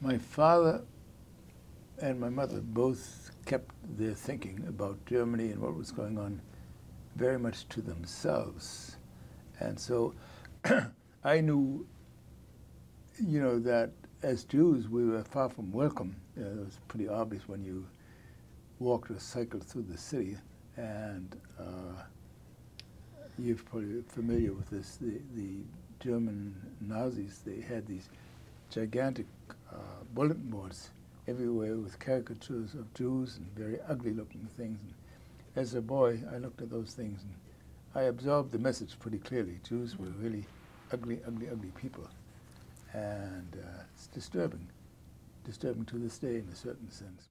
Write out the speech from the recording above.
My father and my mother both kept their thinking about Germany and what was going on very much to themselves. And so I knew, that as Jews we were far from welcome. It was pretty obvious when you walked or cycled through the city. And you're probably familiar with this. The German Nazis, they had these gigantic bulletin boards everywhere with caricatures of Jews and very ugly-looking things. And as a boy, I looked at those things and I absorbed the message pretty clearly. Jews were really ugly, ugly, ugly people. And it's disturbing to this day in a certain sense.